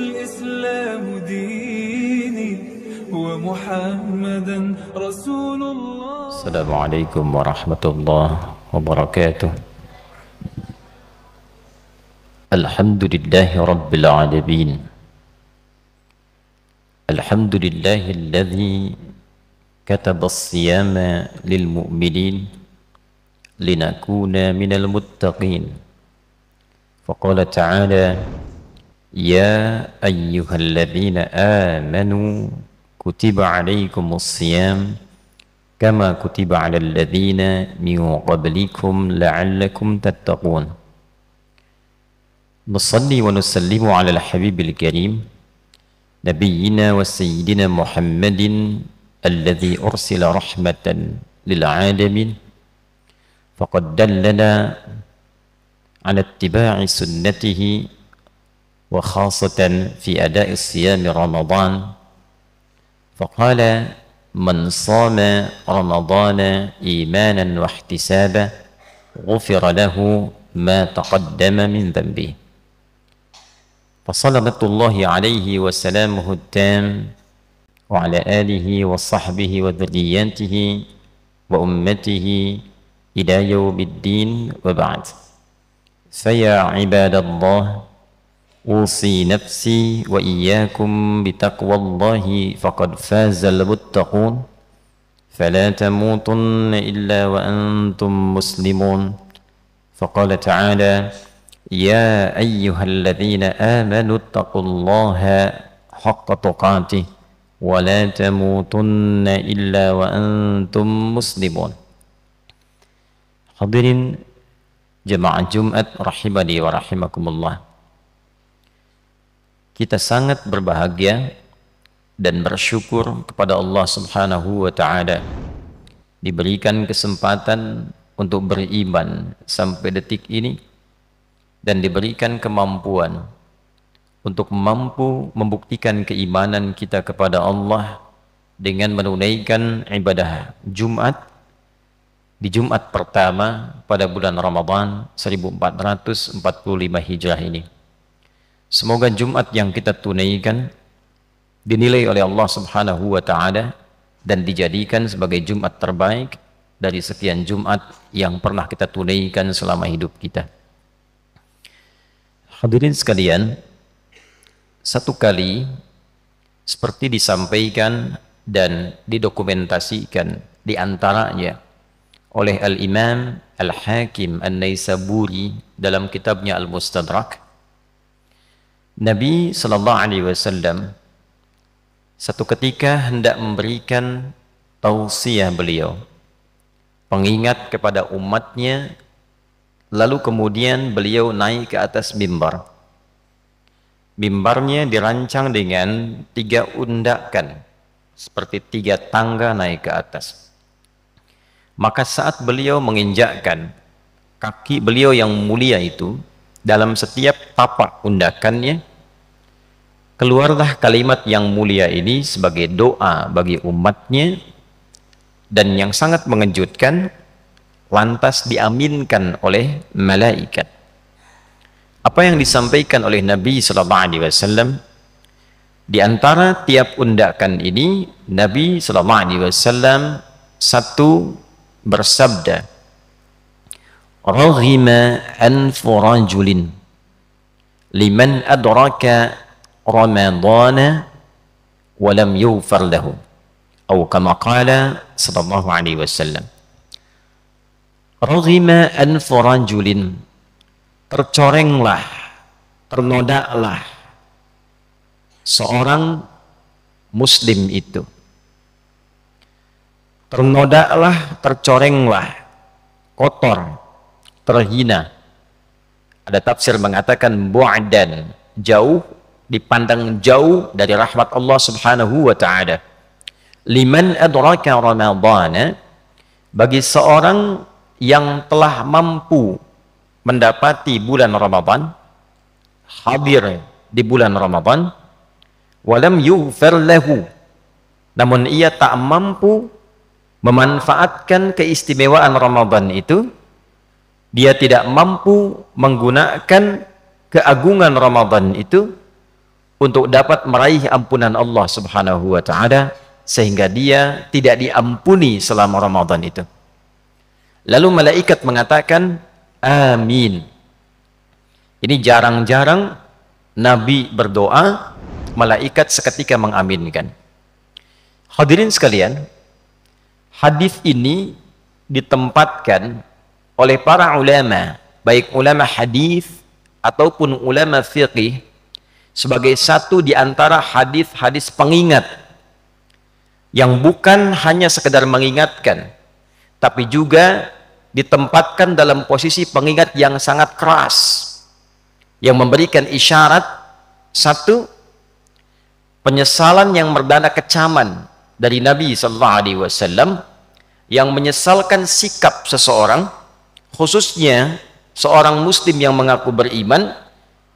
الإسلام ديني ومحمدا رسول الله. السلام عليكم ورحمة الله وبركاته. الحمد لله رب العالمين. الحمد لله الذي كتب الصيام للمؤمنين لنكون من المتقين. فقال تعالى: يا أيها الذين آمنوا كتب عليكم الصيام كما كتب على الذين من قبلكم لعلكم تتقون. نصلي ونسلم على الحبيب الكريم نبينا وسيدنا محمد الذي أرسل رحمة للعالمين، فقد دلنا على اتباع سنته وخاصة في أداء الصيام رمضان، فقال: من صام رمضان إيمانا واحتسابا غفر له ما تقدم من ذنبه. فصلوات الله عليه وسلامه التام وعلى آله وصحبه وذرياته وأمته إلى يوم الدين، وبعد. فيا عباد الله، أوصي نفسي وإياكم بتقوى الله فقد فاز المتقون، فلا تموتن إلا وأنتم مسلمون. فقال تعالى: يا أيها الذين آمنوا اتقوا الله حق تقاته ولا تموتن إلا وأنتم مسلمون. Hadirin jemaah Jumat rahimani wa rahimakumullah. Kita sangat berbahagia dan bersyukur kepada Allah Subhanahu wa ta'ala diberikan kesempatan untuk beriman sampai detik ini dan diberikan kemampuan untuk mampu membuktikan keimanan kita kepada Allah dengan menunaikan ibadah Jumat di Jumat pertama pada bulan Ramadan 1445 Hijrah ini. Semoga Jumat yang kita tunaikan dinilai oleh Allah Subhanahu wa ta'ala dan dijadikan sebagai Jumat terbaik dari sekian Jumat yang pernah kita tunaikan selama hidup kita. Hadirin sekalian, satu kali seperti disampaikan dan didokumentasikan di antaranya oleh Al-Imam Al-Hakim An-Naisaburi dalam kitabnya Al-Mustadrak, Nabi sallallahu alaihi wasallam satu ketika hendak memberikan tausiah beliau, pengingat kepada umatnya, lalu kemudian beliau naik ke atas mimbar. Mimbarnya dirancang dengan 3 undakan, seperti 3 tangga naik ke atas. Maka saat beliau menginjakkan kaki beliau yang mulia itu, dalam setiap tapak undakannya keluarlah kalimat yang mulia ini sebagai doa bagi umatnya, dan yang sangat mengejutkan, lantas diaminkan oleh malaikat. Apa yang disampaikan oleh Nabi sallallahu alaihi wasallam? Di antara tiap undakan ini, Nabi sallallahu alaihi wasallam satu bersabda, raghima anfu rajulin liman adraka ramadana wa lam yughfar lahu, atau kama qala sallallahu alaihi wasallam. Raghima anfu rajulin, tercorenglah, ternodaklah seorang muslim itu, ternodaklah, tercorenglah, kotor, terhina. Ada tafsir mengatakan bu'dan, jauh, dipandang jauh dari rahmat Allah Subhanahu wa ta'ala. Liman adraka ramadana, bagi seorang yang telah mampu mendapati bulan Ramadan, hadir di bulan Ramadan, walam yughfar lahu, namun ia tak mampu memanfaatkan keistimewaan Ramadan itu, dia tidak mampu menggunakan keagungan Ramadan itu untuk dapat meraih ampunan Allah Subhanahu wa taala, sehingga dia tidak diampuni selama Ramadan itu. Lalu malaikat mengatakan amin. Ini jarang-jarang Nabi berdoa, malaikat seketika mengaminkan. Hadirin sekalian, hadis ini ditempatkan oleh para ulama, baik ulama hadis ataupun ulama fiqih, sebagai satu di antara hadis-hadis pengingat yang bukan hanya sekedar mengingatkan, tapi juga ditempatkan dalam posisi pengingat yang sangat keras, yang memberikan isyarat satu, penyesalan yang merdana kecaman dari Nabi Sallallahu Alaihi Wasallam yang menyesalkan sikap seseorang, khususnya seorang muslim yang mengaku beriman,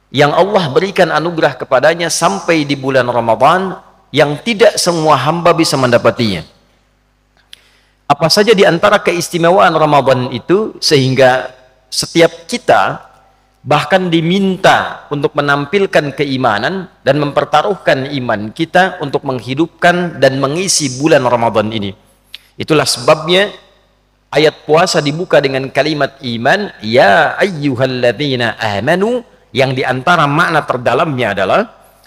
yang Allah berikan anugerah kepadanya sampai di bulan Ramadan yang tidak semua hamba bisa mendapatinya. Apa saja di antara keistimewaan Ramadan itu sehingga setiap kita bahkan diminta untuk menampilkan keimanan dan mempertaruhkan iman kita untuk menghidupkan dan mengisi bulan Ramadan ini. Itulah sebabnya ayat puasa dibuka dengan kalimat iman, ya ayyuhalladzina amanu, yang diantara makna terdalamnya adalah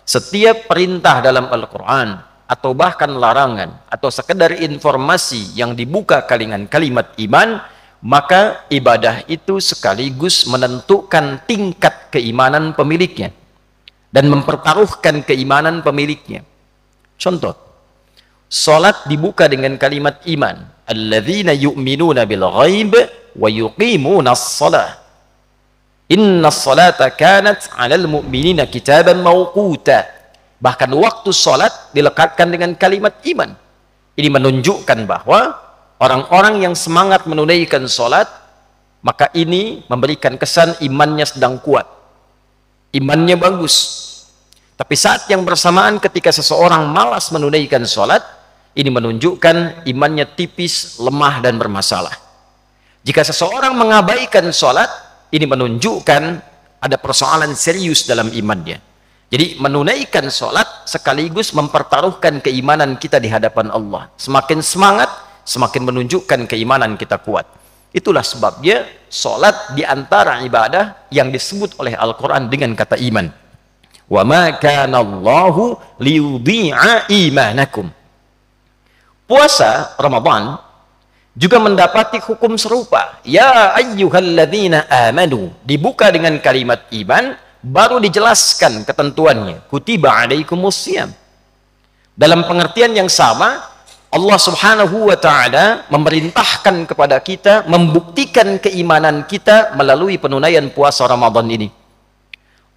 setiap perintah dalam Al-Quran atau bahkan larangan atau sekedar informasi yang dibuka dengan kalimat iman, maka ibadah itu sekaligus menentukan tingkat keimanan pemiliknya dan mempertaruhkan keimanan pemiliknya. Contoh, salat dibuka dengan kalimat iman, alladzina yu'minuna bil ghaib wa yuqimuna as-salah, inna as-salata kanat 'alal mu'minina kitaban mawquta. Bahkan waktu salat dilekatkan dengan kalimat iman. Ini menunjukkan bahwa orang-orang yang semangat menunaikan salat, maka ini memberikan kesan imannya sedang kuat, imannya bagus. Tapi saat yang bersamaan ketika seseorang malas menunaikan salat, ini menunjukkan imannya tipis, lemah dan bermasalah. Jika seseorang mengabaikan salat, ini menunjukkan ada persoalan serius dalam imannya. Jadi menunaikan salat sekaligus mempertaruhkan keimanan kita di hadapan Allah. Semakin semangat, semakin menunjukkan keimanan kita kuat. Itulah sebabnya salat di antara ibadah yang disebut oleh Al-Quran dengan kata iman. Wa ma kana Allahu liyudhi'a imanakum. Puasa Ramadan juga mendapati hukum serupa. Ya ayyuhalladzina amanu, dibuka dengan kalimat iman, baru dijelaskan ketentuannya, kutiba alaikumusiyam. Dalam pengertian yang sama, Allah Subhanahu wa taala memerintahkan kepada kita membuktikan keimanan kita melalui penunaian puasa Ramadan ini.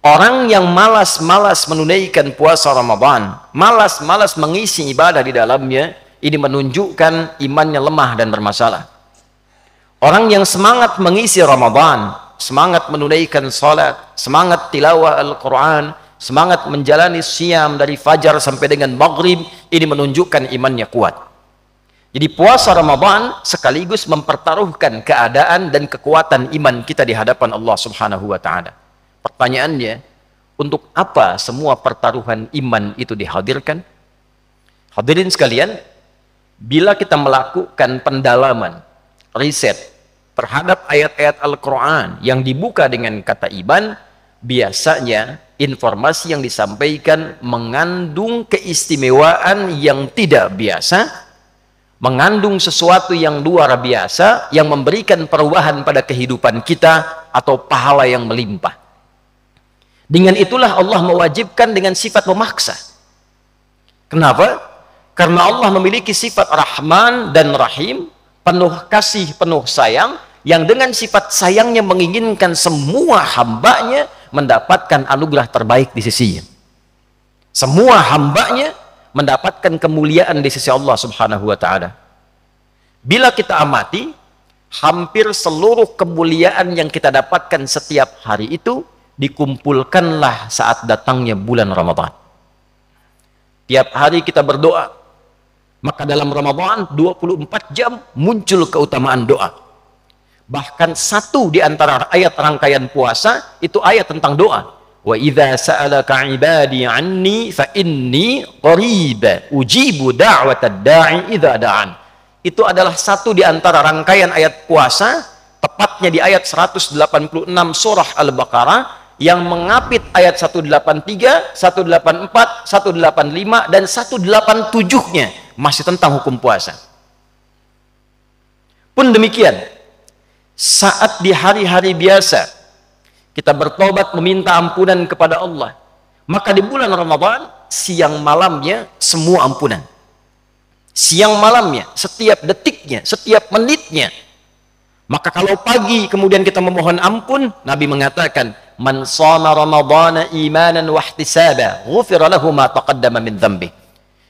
Orang yang malas-malas menunaikan puasa Ramadan, malas-malas mengisi ibadah di dalamnya, ini menunjukkan imannya lemah dan bermasalah. Orang yang semangat mengisi Ramadan, semangat menunaikan salat, semangat tilawah Al-Quran, semangat menjalani siam dari fajar sampai dengan maghrib, ini menunjukkan imannya kuat. Jadi puasa Ramadan sekaligus mempertaruhkan keadaan dan kekuatan iman kita di hadapan Allah Subhanahu wa taala. Pertanyaannya, untuk apa semua pertaruhan iman itu dihadirkan? Hadirin sekalian, bila kita melakukan pendalaman, riset terhadap ayat-ayat Al-Quran yang dibuka dengan kata iman, biasanya informasi yang disampaikan mengandung keistimewaan yang tidak biasa, mengandung sesuatu yang luar biasa, yang memberikan perubahan pada kehidupan kita atau pahala yang melimpah. Dengan itulah Allah mewajibkan dengan sifat memaksa. Kenapa? Karena Allah memiliki sifat Rahman dan Rahim, penuh kasih, penuh sayang, yang dengan sifat sayangnya menginginkan semua hambanya mendapatkan anugerah terbaik di sisinya. Semua hambanya mendapatkan kemuliaan di sisi Allah Subhanahu wa taala. Bila kita amati, hampir seluruh kemuliaan yang kita dapatkan setiap hari itu dikumpulkanlah saat datangnya bulan Ramadan. Tiap hari kita berdoa, maka dalam Ramadan 24 jam muncul keutamaan doa. Bahkan satu di antara ayat rangkaian puasa itu ayat tentang doa. Wa idza sa'alaka 'ibadi 'anni fa inni qarib ujibu da'watad da'i idza da'an. Itu adalah satu di antara rangkaian ayat puasa, tepatnya di ayat 186 surah Al-Baqarah, yang mengapit ayat 183, 184, 185 dan 187-nya masih tentang hukum puasa. Pun demikian, saat di hari-hari biasa kita bertobat meminta ampunan kepada Allah, maka di bulan Ramadan siang malamnya semua ampunan. Siang malamnya, setiap detiknya, setiap menitnya. Maka kalau pagi kemudian kita memohon ampun, Nabi mengatakan, man shoma ramadhana imanan wa ihtisaba ghufira lahu ma taqaddama min dhanbi.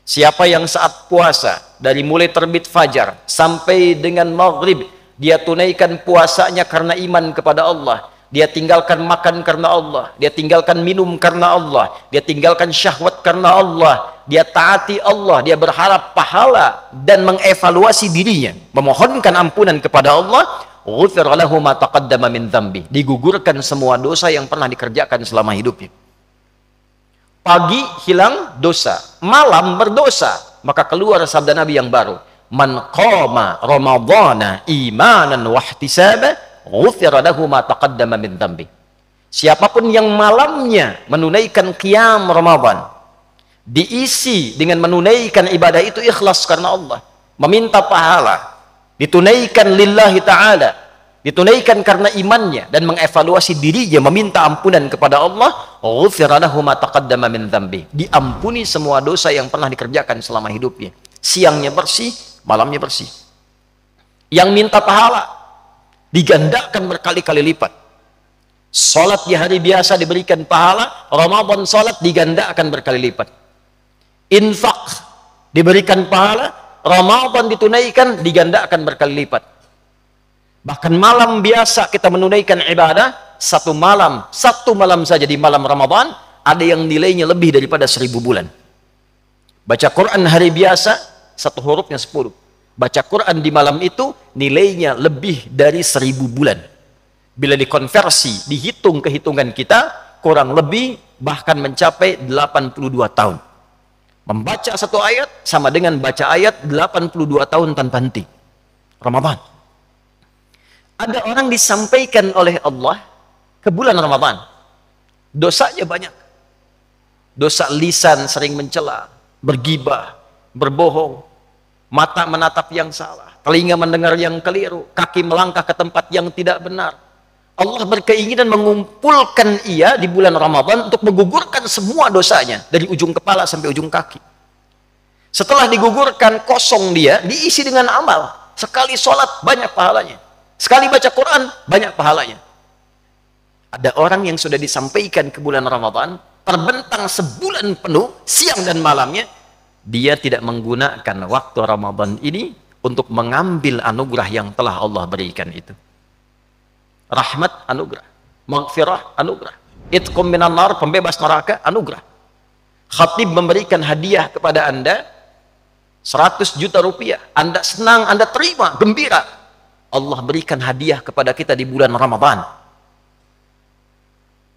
Siapa yang saat puasa dari mulai terbit fajar sampai dengan maghrib dia tunaikan puasanya karena iman kepada Allah, dia tinggalkan makan karena Allah, dia tinggalkan minum karena Allah, dia tinggalkan syahwat karena Allah, dia taati Allah, dia berharap pahala dan mengevaluasi dirinya, memohonkan ampunan kepada Allah, ghufira lahu ma taqaddama min dhanbi, digugurkan semua dosa yang pernah dikerjakan selama hidupnya. Pagi hilang dosa, malam berdosa, maka keluar sabda Nabi yang baru, man qama ramadhana imanan wa ihtisaba ghufira lahu ma taqaddama min dhanbi. Siapapun yang malamnya menunaikan qiyam Ramadan, diisi dengan menunaikan ibadah itu ikhlas karena Allah, meminta pahala, ditunaikan lillahi ta'ala, ditunaikan karena imannya dan mengevaluasi dirinya, meminta ampunan kepada Allah, ghufira lahu ma taqaddama min dhanbi, diampuni semua dosa yang pernah dikerjakan selama hidupnya. Siangnya bersih, malamnya bersih. Yang minta pahala digandakan berkali-kali lipat. Salat di hari biasa diberikan pahala, Ramadan salat digandakan berkali lipat. Infak diberikan pahala, Ramadan ditunaikan digandakan berkali lipat. Bahkan malam biasa kita menunaikan ibadah, satu malam saja di malam Ramadan ada yang nilainya lebih daripada 1000 bulan. Baca Quran hari biasa satu hurufnya 10. Baca Quran di malam itu nilainya lebih dari 1000 bulan. Bila dikonversi, dihitung kehitungan kita, kurang lebih bahkan mencapai 82 tahun. Membaca satu ayat sama dengan baca ayat 82 tahun tanpa henti. Ramadan. Ada orang disampaikan oleh Allah ke bulan Ramadan, dosanya banyak. Dosa lisan sering mencela, bergibah, berbohong, mata menatap yang salah, telinga mendengar yang keliru, kaki melangkah ke tempat yang tidak benar. Allah berkeinginan mengumpulkan ia di bulan Ramadan untuk menggugurkan semua dosanya dari ujung kepala sampai ujung kaki. Setelah digugurkan, kosong dia, diisi dengan amal. Sekali sholat banyak pahalanya, sekali baca Quran banyak pahalanya. Ada orang yang sudah disampaikan ke bulan Ramadan, terbentang sebulan penuh siang dan malamnya, dia tidak menggunakan waktu Ramadan ini untuk mengambil anugerah yang telah Allah berikan itu. Rahmat anugerah, maghfirah anugerah, itqum minan nar, pembebas neraka anugerah. Khatib memberikan hadiah kepada Anda 100 juta rupiah, Anda senang, Anda terima, gembira. Allah berikan hadiah kepada kita di bulan Ramadan,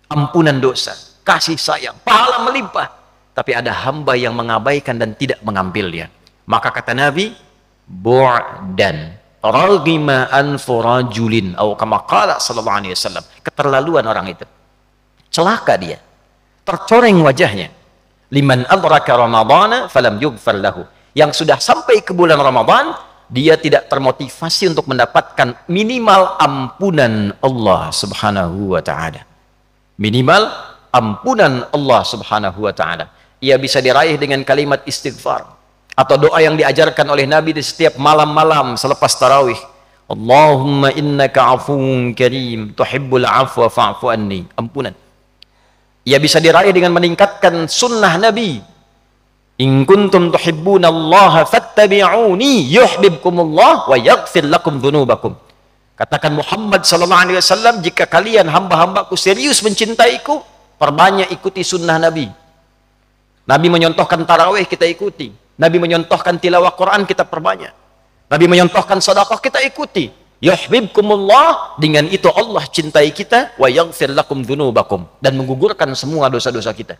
ampunan dosa, kasih sayang, pahala melimpah. Tapi ada hamba yang mengabaikan dan tidak mengambilnya. Maka kata Nabi, bu'dan raghima anfu rajulin atau kama qala sallallahu alaihi wasallam, keterlaluan orang itu, celaka dia, tercoreng wajahnya. Liman adraka ramadhana falam yughfar lahu, yang sudah sampai ke bulan Ramadan dia tidak termotivasi untuk mendapatkan minimal ampunan Allah subhanahu wa ta'ala, minimal ampunan Allah subhanahu wa ta'ala. Ia bisa diraih dengan kalimat istighfar atau doa yang diajarkan oleh Nabi di setiap malam-malam selepas tarawih. Allahumma innaka afuwun karim tuhibbul afwa fa'fu anni, ampunan. Ia bisa diraih dengan meningkatkan sunnah Nabi. In kuntum tuhibbunallaha fattabi'uni yuhibbukumullah wa yaghfir lakum dzunubakum. Katakan Muhammad sallallahu alaihi wasallam, jika kalian hamba-hambaku serius mencintaiku, perbanyak ikuti sunnah Nabi. Nabi menyontohkan tarawih, kita ikuti. Nabi menyontohkan tilawah Quran, kita perbanyak. Nabi menyontohkan sedekah, kita ikuti. Yuhibbukumullah, dengan itu Allah cintai kita, wa yaghfir lakum dzunubakum, dan menggugurkan semua dosa-dosa kita.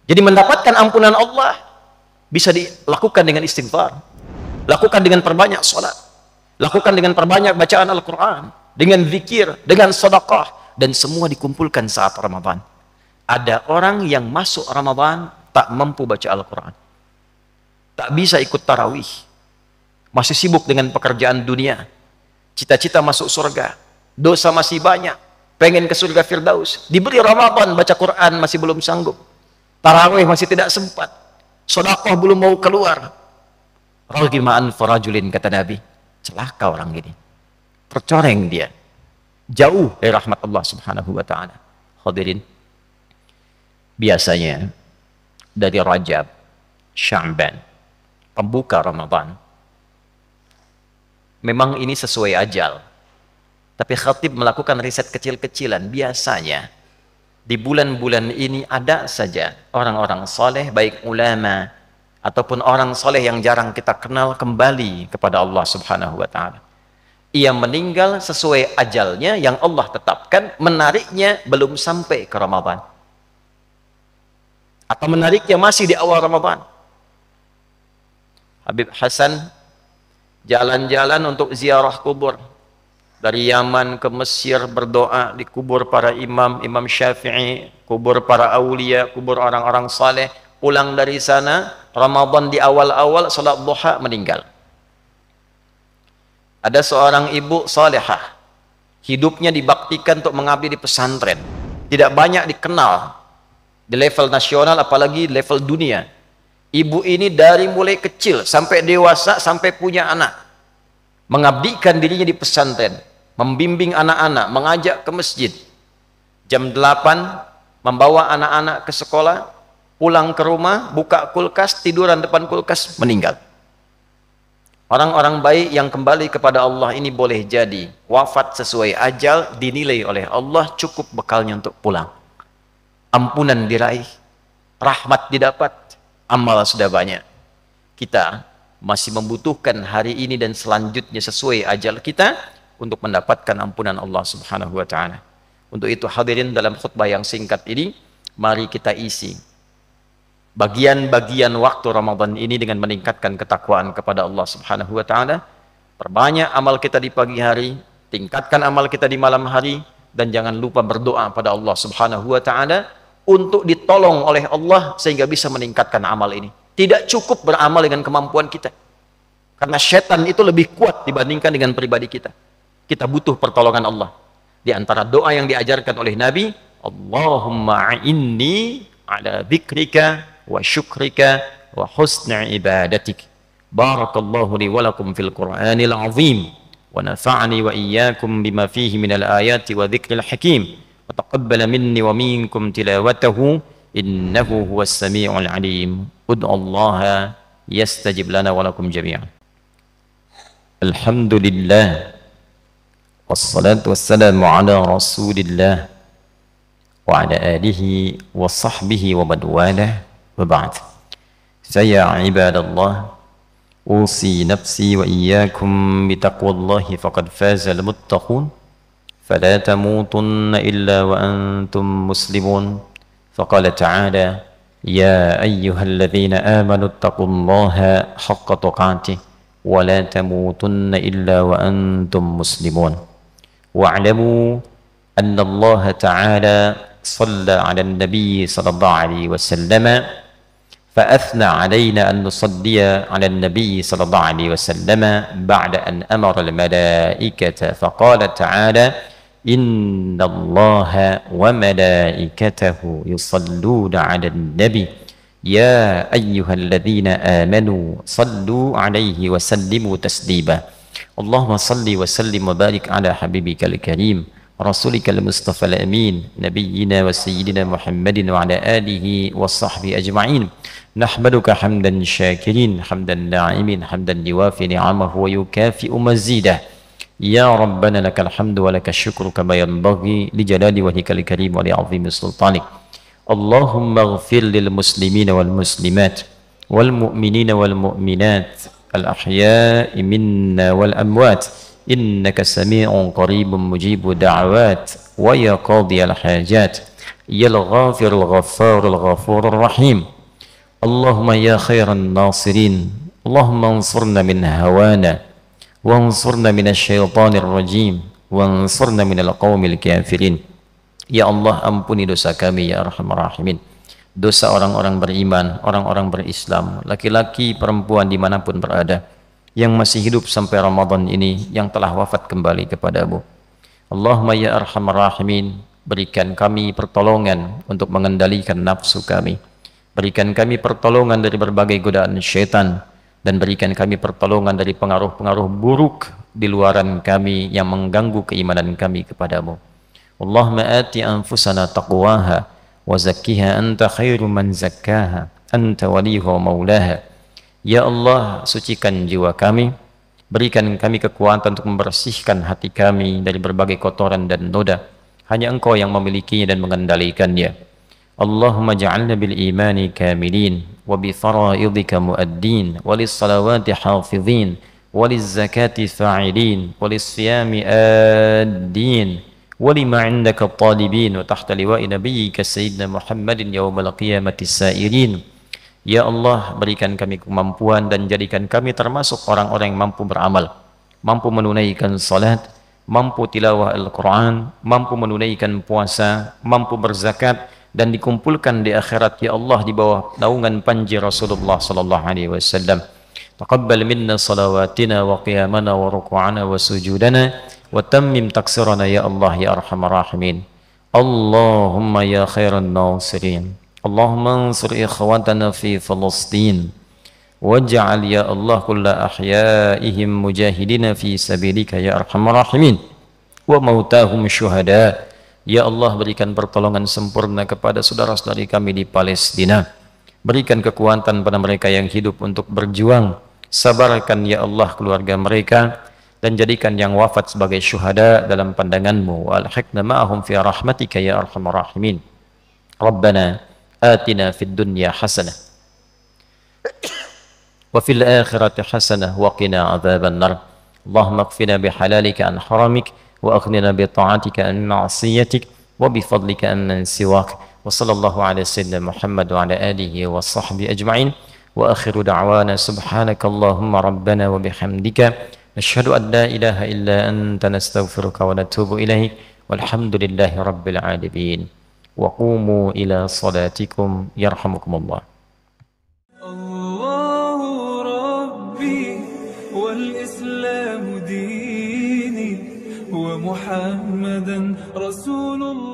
Jadi mendapatkan ampunan Allah bisa dilakukan dengan istighfar, lakukan dengan perbanyak salat, lakukan dengan perbanyak bacaan Al-Quran, dengan zikir, dengan sedekah, dan semua dikumpulkan saat Ramadan. Ada orang yang masuk Ramadan tak mampu baca Al-Quran, tak bisa ikut tarawih, masih sibuk dengan pekerjaan dunia, cita-cita masuk surga, dosa masih banyak, pengen ke surga Firdaus, diberi Ramadan baca Quran masih belum sanggup, tarawih masih tidak sempat, sedekah belum mau keluar. Raghima anfa rajulin, kata Nabi, celaka orang ini, tercoreng dia, jauh dari rahmat Allah Subhanahu wa taala. Hadirin, biasanya dari Rajab, Sya'ban, pembuka Ramadan, memang ini sesuai ajal, tapi khatib melakukan riset kecil-kecilan. Biasanya di bulan-bulan ini ada saja orang-orang soleh, baik ulama ataupun orang soleh yang jarang kita kenal, kembali kepada Allah Subhanahu wa ta'ala. Ia meninggal sesuai ajalnya yang Allah tetapkan, menariknya belum sampai ke Ramadan, atau menariknya masih di awal Ramadan. Habib Hasan jalan-jalan untuk ziarah kubur, dari Yaman ke Mesir, berdoa di kubur para imam, Imam Syafi'i, kubur para aulia, kubur orang-orang saleh. Pulang dari sana, Ramadan di awal-awal, salat duha, meninggal. Ada seorang ibu salehah, hidupnya dibaktikan untuk mengabdi di pesantren, tidak banyak dikenal di level nasional, apalagi level dunia. Ibu ini dari mulai kecil sampai dewasa, sampai punya anak, mengabdikan dirinya di pesantren, membimbing anak-anak, mengajak ke masjid. Jam 8 membawa anak-anak ke sekolah, pulang ke rumah, buka kulkas, tiduran depan kulkas, meninggal. Orang-orang baik yang kembali kepada Allah ini boleh jadi wafat sesuai ajal, dinilai oleh Allah cukup bekalnya untuk pulang. Ampunan diraih, rahmat didapat, amal sudah banyak. Kita masih membutuhkan hari ini dan selanjutnya sesuai ajal kita untuk mendapatkan ampunan Allah Subhanahu wa ta'ala. Untuk itu hadirin, dalam khutbah yang singkat ini, mari kita isi bagian-bagian waktu Ramadan ini dengan meningkatkan ketakwaan kepada Allah Subhanahu wa ta'ala. Perbanyak amal kita di pagi hari, tingkatkan amal kita di malam hari, dan jangan lupa berdoa pada Allah Subhanahu wa ta'ala untuk ditolong oleh Allah sehingga bisa meningkatkan amal ini. Tidak cukup beramal dengan kemampuan kita, karena setan itu lebih kuat dibandingkan dengan pribadi kita. Kita butuh pertolongan Allah. Di antara doa yang diajarkan oleh Nabi, Allahumma a'inni ala dzikrika wa syukrika wa husni ibadatik. Barakallahu li wa lakum fil Qur'anil azim, wa nafa'ani wa iyyakum bima fihi minal ayati wa dzikril hakim, wa taqabbala minni wa minkum tilawatahu, innahu huwas sami'ul alim. Ud'ullaha yastajib lana wa lakum jami'an. Alhamdulillah, wassalatu wassalamu ala rasulillah wa ala alihi wa sahbihi wa man walah, wa ba'd. Saya ibadallah, usi nafsi wa iyyakum bitaqwallahi faqad fazal muttaqun, fala tamutunna illa wa antum muslimun. Faqala ta'ala, ya ayyuhalladzina amanu ittaqullaha haqqa tuqatih wa la tamutunna illa wa antum muslimun. Wa'lamu anna Allah ta'ala shalla 'ala an-nabiy sallallahu alaihi wasallam, فأثنى علينا أن نصلي على النبي صلى الله عليه وسلم بعد أن أمر الملائكة فقال تعالى إن الله وملائكته يصلون على النبي يا أيها الذين آمنوا صلوا عليه وسلموا تسليما. اللهم صل وسلم وبارك على حبيبك الكريم رسولك المصطفى الأمين نبينا وسيدنا محمد وعلى آله وصحبه أجمعين. نحمدك حمدا شاكرين حمدا ناعمين حمدا يوافي نعمه ويكافئ مزيده. يا ربنا لك الحمد ولك الشكر كما ينبغي لجلال وجهك الكريم ولعظيم سلطانك. اللهم اغفر للمسلمين والمسلمات والمؤمنين والمؤمنات الأحياء منا والأموات إنك سميع قريب مجيب دعوات ويا قاضي الحاجات يا الغافر الغفار الغفور الرحيم اللهم يا خير الناصرين اللهم انصرنا من هوانا وانصرنا من الشيطان الرجيم وانصرنا من القوم الكافرين. Ya Allah, ampuni dosa kami ya Arhamar Rahimin, dosa orang-orang beriman, orang-orang berislam, laki-laki, perempuan dimanapun berada, yang masih hidup sampai Ramadan ini, yang telah wafat kembali kepadamu. Allahumma ya Arhamar Rahimin, berikan kami pertolongan untuk mengendalikan nafsu kami, berikan kami pertolongan dari berbagai godaan syaitan, dan berikan kami pertolongan dari pengaruh-pengaruh buruk di luaran kami yang mengganggu keimanan kami kepadamu. Allahumma ati anfusana taqwaha wa zakkiha anta khairu man zakkaha anta waliha wa maulaha. Ya Allah, sucikan jiwa kami, berikan kami kekuatan untuk membersihkan hati kami dari berbagai kotoran dan noda. Hanya Engkau yang memilikinya dan mengendalikannya. Allahumma ja'alna bil imani kamilin wa bi faraidika muaddin wa lis salawati hafizin wa liz zakati fa'ilin wa lis siyami addin ولما عندك الطالبين وتحت لواء نبيك سيدنا محمد يوم القيامة السائرين. Ya Allah, berikan kami kemampuan dan jadikan kami termasuk orang-orang yang mampu beramal, mampu menunaikan salat, mampu tilawah Al-Quran, mampu menunaikan puasa, mampu berzakat, dan dikumpulkan di akhirat ya Allah di bawah naungan panji Rasulullah sallallahu alaihi wasallam. Taqabbal minna salawatina wa qiyamana wa ruku'ana wa sujudana wa tammim taksirana ya Allah ya Arhamar Rahimin. Allahumma ya khairan nasirin, Allahumma ansur ikhwatana fi Falastin waj'al ya Allah kulla ahyaihim mujahidina fi sabilika ya Arhamar Rahimin wa mautahum syuhada. Ya Allah, berikan pertolongan sempurna kepada saudara-saudari kami di Palestina, berikan kekuatan pada mereka yang hidup untuk berjuang, sabarkan ya Allah keluarga mereka, dan jadikan yang wafat sebagai syuhada dalam pandangan-Mu. Wa alhiqna ma'ahum fi rahmatika ya Arhamar Rahimin. Rabbana atina fid dunya hasanah wa fil akhirati hasanah wa qina adzaban nar. Allahumma qfina bihalalika an haramik wa aghnina bi ta'atika an ma'siyatik wa bi fadlika amman siwak. Wa sallallahu ala sayyidina Muhammad wa ala alihi wa sahbihi ajma'in. Wa akhiru da'wana subhanakallahumma rabbana wa bihamdika nashhadu an la ilaha illa anta nastaghfiruka wa natubu ilaik. Walhamdulillahi rabbil alamin. Wa qumu ila salatikum yarhamukumullah. Allahu Rabbi wal Islam dini wa Muhammadan Rasulullah.